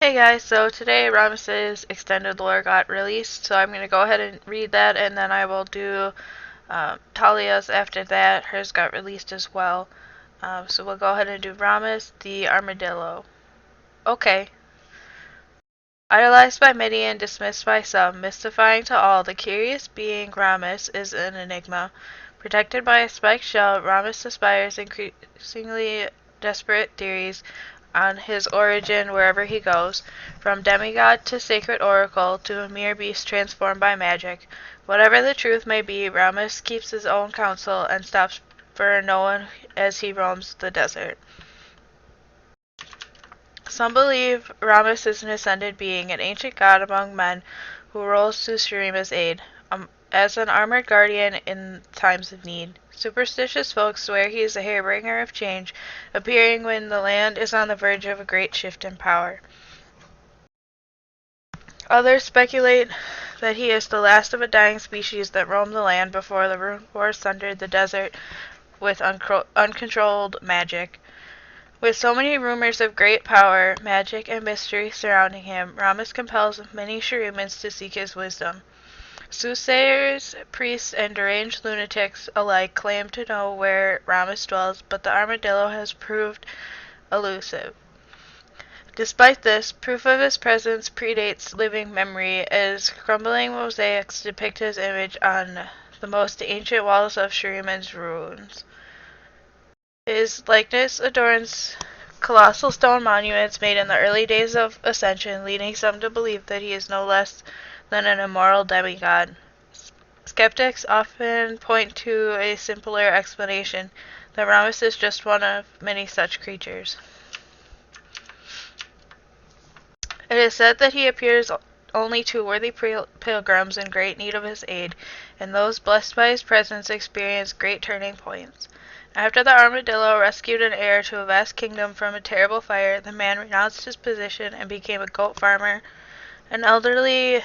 Hey guys, so today Rammus's extended lore got released, so I'm going to go ahead and read that, and then I will do Talia's after that. Hers got released as well. So we'll go ahead and do Rammus the Armadillo. Okay. Idolized by many and dismissed by some, mystifying to all, the curious being Rammus is an enigma. Protected by a spiked shell, Rammus aspires increasingly desperate theories on his origin wherever he goes, from demigod to sacred oracle to a mere beast transformed by magic. Whatever the truth may be, Rammus keeps his own counsel and stops for no one as he roams the desert. Some believe Rammus is an ascended being, an ancient god among men who rolls to Shurima's aid, as an armored guardian in times of need. Superstitious folks swear he is a harbinger of change, appearing when the land is on the verge of a great shift in power. Others speculate that he is the last of a dying species that roamed the land before the rune wars thundered the desert with uncontrolled magic. With so many rumors of great power, magic, and mystery surrounding him, Rammus compels many Shurimans to seek his wisdom. Soothsayers, priests, and deranged lunatics alike claim to know where Rammus dwells, but the armadillo has proved elusive. Despite this, proof of his presence predates living memory, as crumbling mosaics depict his image on the most ancient walls of Shuriman's ruins. His likeness adorns colossal stone monuments made in the early days of Ascension, leading some to believe that he is no less than an immortal demigod. Skeptics often point to a simpler explanation, that Rammus is just one of many such creatures. It is said that he appears only to worthy pilgrims in great need of his aid, and those blessed by his presence experience great turning points. After the armadillo rescued an heir to a vast kingdom from a terrible fire, the man renounced his position and became a goat farmer. An elderly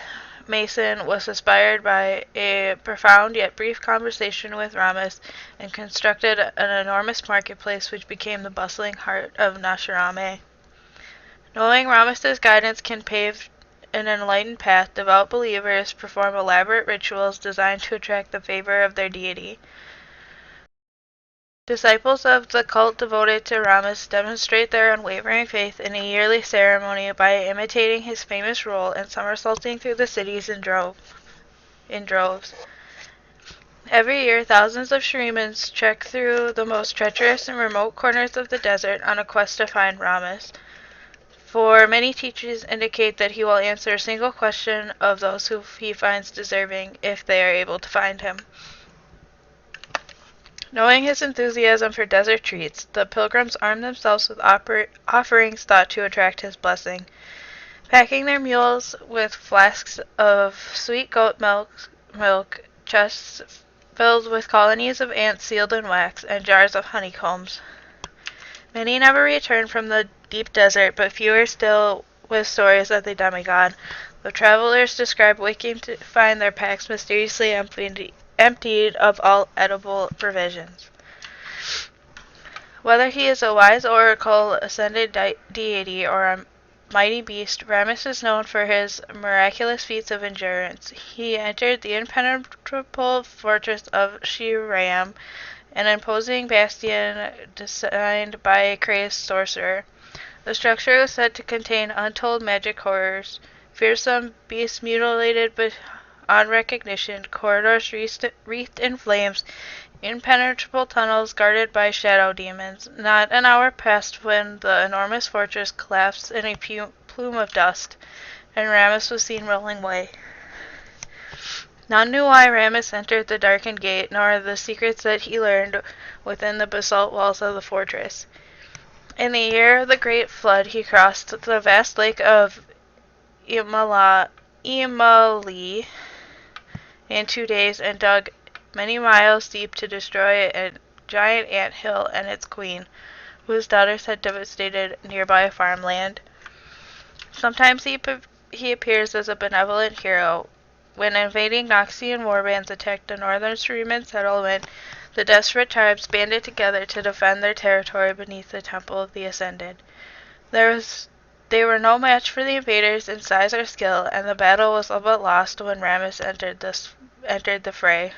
mason was inspired by a profound yet brief conversation with Rammus and constructed an enormous marketplace which became the bustling heart of Nasharame. Knowing Rammus's guidance can pave an enlightened path, devout believers perform elaborate rituals designed to attract the favor of their deity. Disciples of the cult devoted to Rammus demonstrate their unwavering faith in a yearly ceremony by imitating his famous role and somersaulting through the cities in droves. Every year, thousands of Shurimans trek through the most treacherous and remote corners of the desert on a quest to find Rammus. For many teachers indicate that he will answer a single question of those who he finds deserving, if they are able to find him. Knowing his enthusiasm for desert treats, the pilgrims arm themselves with offerings thought to attract his blessing. Packing their mules with flasks of sweet goat milk, chests filled with colonies of ants sealed in wax, and jars of honeycombs. Many never return from the deep desert, but fewer still with stories of the demigod. The travelers describe waking to find their packs mysteriously emptied of all edible provisions. Whether he is a wise oracle, ascended deity, or a mighty beast, Rammus is known for his miraculous feats of endurance. He entered the impenetrable fortress of Shiram, an imposing bastion designed by a crazed sorcerer. The structure was said to contain untold magic horrors, fearsome beasts mutilated beyond recognition, corridors wreathed in flames, impenetrable tunnels guarded by shadow demons. Not an hour passed when the enormous fortress collapsed in a plume of dust, and Rammus was seen rolling away. None knew why Rammus entered the darkened gate, nor the secrets that he learned within the basalt walls of the fortress. In the year of the great flood, he crossed the vast lake of Imali in 2 days and dug many miles deep to destroy a giant ant hill and its queen, whose daughters had devastated nearby farmland. Sometimes he appears as a benevolent hero. When invading Noxian warbands attacked the northern Shuriman settlement, the desperate tribes banded together to defend their territory beneath the Temple of the Ascended. They They were no match for the invaders in size or skill, and the battle was all but lost when Rammus entered the fray.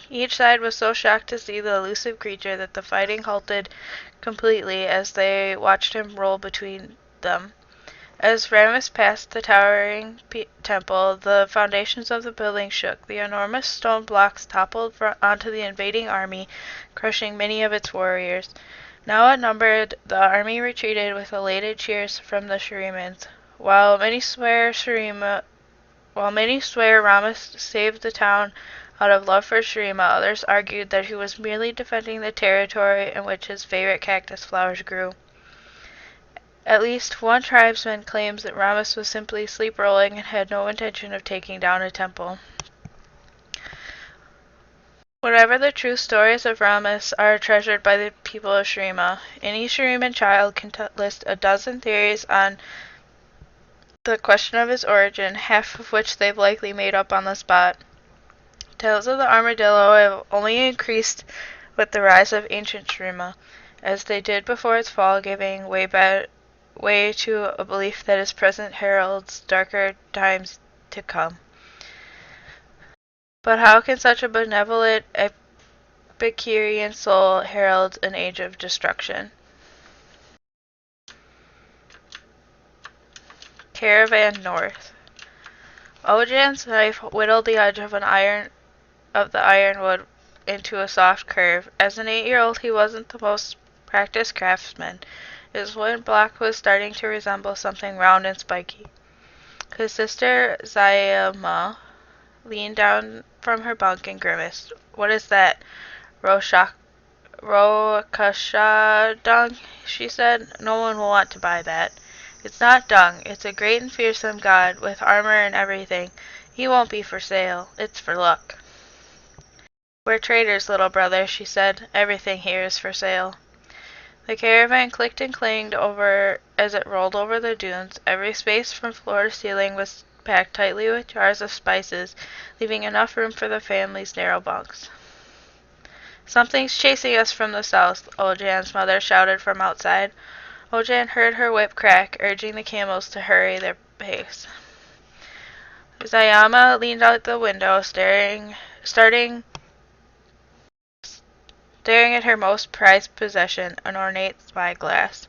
Each side was so shocked to see the elusive creature that the fighting halted completely as they watched him roll between them. As Rammus passed the towering temple, the foundations of the building shook. The enormous stone blocks toppled onto the invading army, crushing many of its warriors. Now outnumbered, the army retreated with elated cheers from the Shirimans. While many swear Rammus saved the town out of love for Shirima, others argued that he was merely defending the territory in which his favorite cactus flowers grew. At least one tribesman claims that Rammus was simply sleep-rolling and had no intention of taking down a temple. Whatever the true stories of Rammus are treasured by the people of Shirima. Any Shiriman child can list a dozen theories on the question of his origin, half of which they've likely made up on the spot. Tales of the armadillo have only increased with the rise of ancient Shirima, as they did before its fall, giving way to a belief that its present heralds darker times to come. But how can such a benevolent Epicurean soul herald an age of destruction? Caravan North. Ojan's knife whittled the edge of the ironwood into a soft curve. As an 8-year-old, he wasn't the most practiced craftsman. His wooden block was starting to resemble something round and spiky. His sister Zayama leaned down from her bunk and grimaced. "What is that? Rokasha dung?" she said. "No one will want to buy that." "It's not dung. It's a great and fearsome god, with armor and everything. He won't be for sale. It's for luck." "We're traders, little brother," she said. "Everything here is for sale." The caravan clicked and clanged over as it rolled over the dunes. Every space from floor to ceiling was packed tightly with jars of spices, leaving enough room for the family's narrow bunks. "Something's chasing us from the south," Ojan's mother shouted from outside. Ojan heard her whip crack, urging the camels to hurry their pace. Zayama leaned out the window, staring at her most prized possession, an ornate spyglass.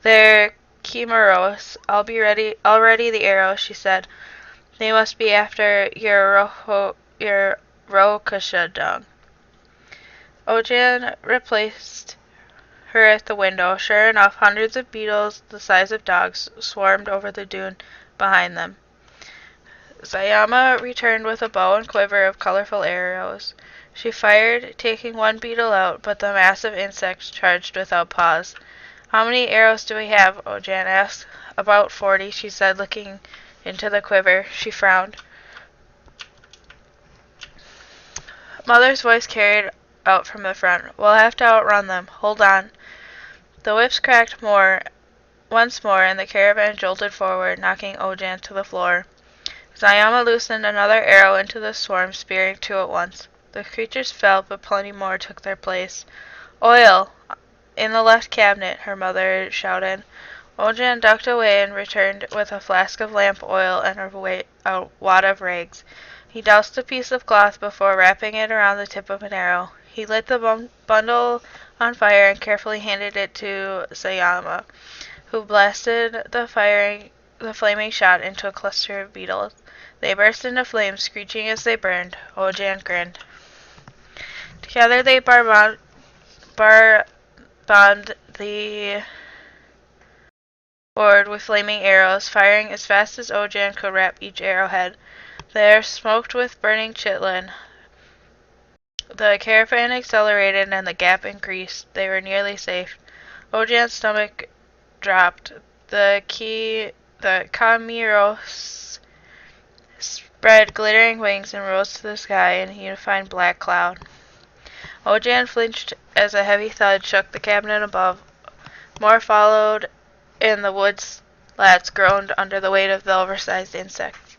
"They're Kimaros. Already the arrows," she said. "They must be after your Rokasha dung." Ojan replaced her at the window. Sure enough, hundreds of beetles the size of dogs swarmed over the dune behind them. Zayama returned with a bow and quiver of colorful arrows. She fired, taking one beetle out, but the massive insect charged without pause. "How many arrows do we have?" Ojan asked. "About 40, she said, looking into the quiver. She frowned. Mother's voice carried out from the front. "We'll have to outrun them. Hold on." The whips cracked once more, and the caravan jolted forward, knocking Ojan to the floor. Zayama loosened another arrow into the swarm, spearing 2 at once. The creatures fell, but plenty more took their place. "Oil! In the left cabinet," her mother shouted. Ojan ducked away and returned with a flask of lamp oil and a wad of rags. He doused a piece of cloth before wrapping it around the tip of an arrow. He lit the bundle on fire and carefully handed it to Zayama, who blasted the flaming shot into a cluster of beetles. They burst into flames, screeching as they burned. Ojan grinned. Together they bombed the board with flaming arrows, firing as fast as Ojan could wrap each arrowhead. The air smoked with burning chitlin. The caravan accelerated and the gap increased. They were nearly safe. Ojan's stomach dropped. The Kamiros spread glittering wings and rose to the sky in a unified black cloud. Ojan flinched as a heavy thud shook the cabinet above. More followed, and the wood slats groaned under the weight of the oversized insects.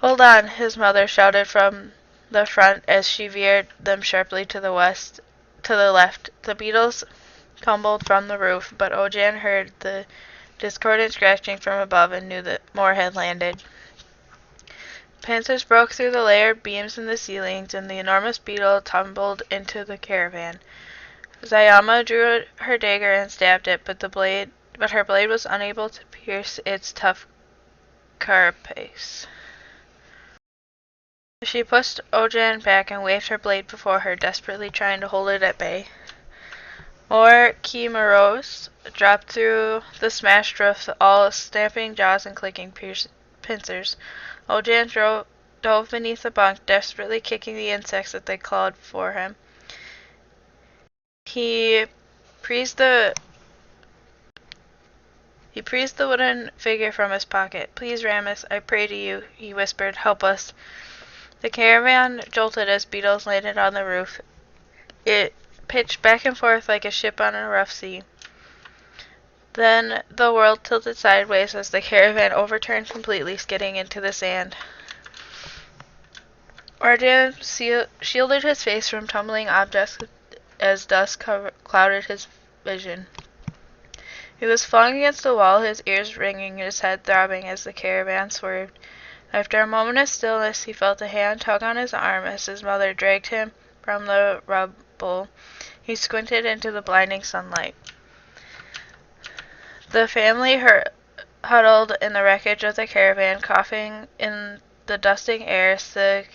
"Hold on," his mother shouted from the front as she veered them sharply to the left. The beetles tumbled from the roof, but Ojan heard the discordant scratching from above, and knew that more had landed. Pincers broke through the layered beams in the ceilings, and the enormous beetle tumbled into the caravan. Zayama drew her dagger and stabbed it, but her blade was unable to pierce its tough carapace. She pushed Ojan back and waved her blade before her, desperately trying to hold it at bay. More chimeras dropped through the smashed roof, all stamping jaws and clicking pincers. Ojan dove beneath the bunk, desperately kicking the insects that they clawed for him. He preased the wooden figure from his pocket. "Please, Rammus, I pray to you," he whispered. "Help us." The caravan jolted as beetles landed on the roof. It pitched back and forth like a ship on a rough sea. Then the world tilted sideways as the caravan overturned completely, skidding into the sand. Ojan shielded his face from tumbling objects as dust clouded his vision. He was flung against the wall, his ears ringing, his head throbbing as the caravan swerved. After a moment of stillness, he felt a hand tug on his arm as his mother dragged him from the rubble. He squinted into the blinding sunlight. The family huddled in the wreckage of the caravan, coughing in the dusting air as the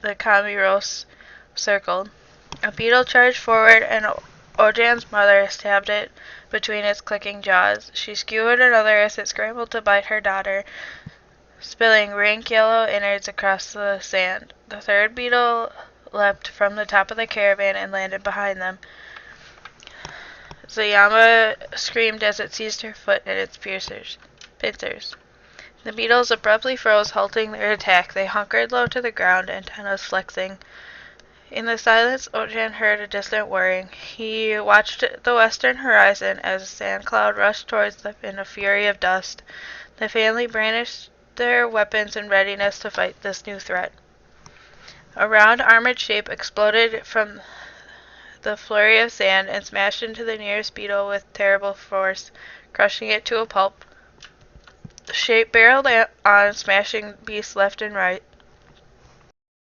Kamiros circled. A beetle charged forward, and Ojan's mother stabbed it between its clicking jaws. She skewered another as it scrambled to bite her daughter, spilling rank yellow innards across the sand. The third beetle leapt from the top of the caravan and landed behind them. Zayama screamed as it seized her foot and its pincers. The beetles abruptly froze, halting their attack. They hunkered low to the ground, antennas flexing. In the silence, Ojan heard a distant whirring. He watched the western horizon as a sand cloud rushed towards them in a fury of dust. The family brandished their weapons in readiness to fight this new threat. A round armored shape exploded from the flurry of sand and smashed into the nearest beetle with terrible force, crushing it to a pulp. The shape barreled on, smashing beasts left and right.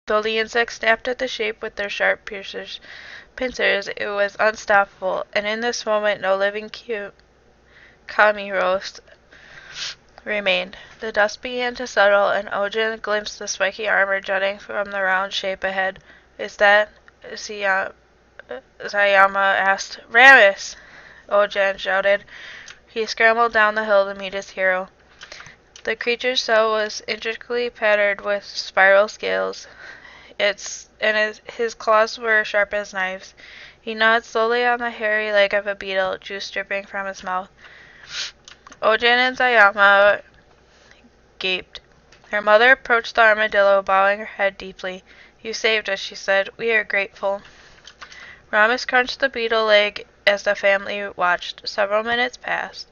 Though the insects snapped at the shape with their sharp pincers, it was unstoppable, and in this moment no living kami roast remained. The dust began to settle, and Ojan glimpsed the spiky armor jutting from the round shape ahead. "Is that Zayama asked. "Rammus!" Ojan shouted. He scrambled down the hill to meet his hero. The creature's cell was intricately patterned with spiral scales. His claws were sharp as knives. He gnawed slowly on the hairy leg of a beetle, juice dripping from his mouth. Ojan and Zayama gaped. Her mother approached the armadillo, bowing her head deeply. "You saved us," she said. "We are grateful." Rammus crunched the beetle leg as the family watched. Several minutes passed.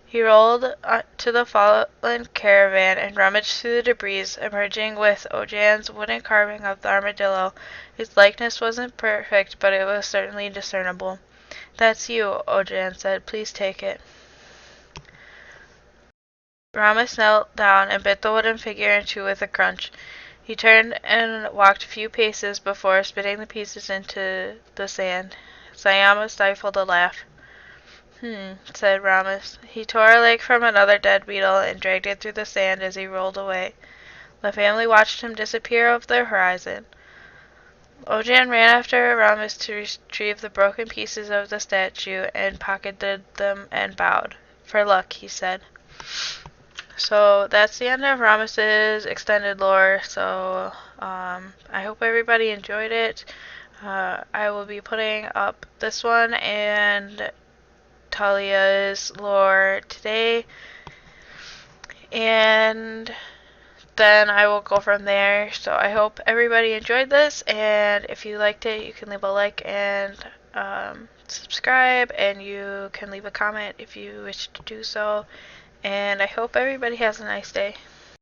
He rolled to the fallen caravan and rummaged through the debris, emerging with Ojan's wooden carving of the armadillo. Its likeness wasn't perfect, but it was certainly discernible. "That's you," Ojan said. "Please take it." Rammus knelt down and bit the wooden figure in two with a crunch. He turned and walked a few paces before spitting the pieces into the sand. Zayama stifled a laugh. Said Rammus. He tore a leg from another dead beetle and dragged it through the sand as he rolled away. The family watched him disappear over the horizon. Ojan ran after Rammus to retrieve the broken pieces of the statue and pocketed them and bowed. "For luck," he said. So that's the end of Rammus's extended lore. So I hope everybody enjoyed it. I will be putting up this one and Talia's lore today, and then I will go from there. So I hope everybody enjoyed this, and if you liked it, you can leave a like and subscribe, and you can leave a comment if you wish to do so, and I hope everybody has a nice day.